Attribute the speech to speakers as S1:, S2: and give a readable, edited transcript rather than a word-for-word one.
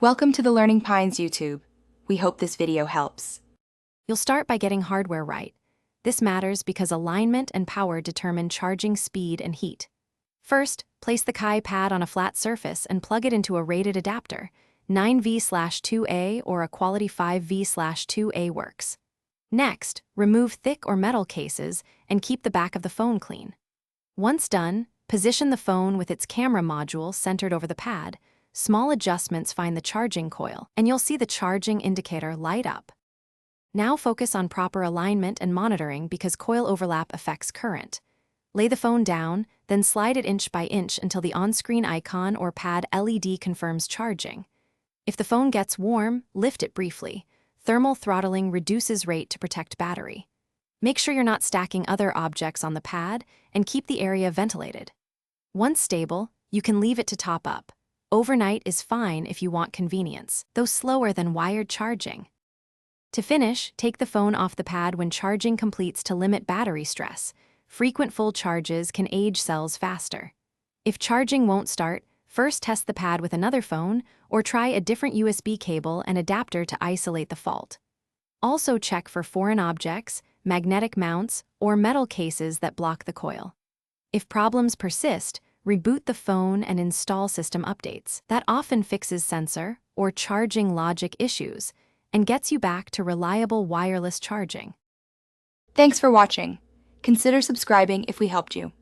S1: Welcome to the Learning Pines YouTube. We hope this video helps.
S2: You'll start by getting hardware right. This matters because alignment and power determine charging speed and heat. First, place the Kai pad on a flat surface and plug it into a rated adapter. 9V/2A or a quality 5V/2A works. Next, remove thick or metal cases and keep the back of the phone clean. Once done, position the phone with its camera module centered over the pad. Small adjustments find the charging coil, and you'll see the charging indicator light up. Now focus on proper alignment and monitoring because coil overlap affects current. Lay the phone down, then slide it inch by inch until the on-screen icon or pad LED confirms charging. If the phone gets warm, lift it briefly. Thermal throttling reduces rate to protect battery. Make sure you're not stacking other objects on the pad and keep the area ventilated. Once stable, you can leave it to top up. Overnight is fine if you want convenience, though slower than wired charging. To finish, take the phone off the pad when charging completes to limit battery stress. Frequent full charges can age cells faster. If charging won't start, first test the pad with another phone or try a different USB cable and adapter to isolate the fault. Also check for foreign objects, magnetic mounts, or metal cases that block the coil. If problems persist, reboot the phone and install system updates. That often fixes sensor or charging logic issues and gets you back to reliable wireless charging.
S1: Thanks for watching. Consider subscribing if we helped you.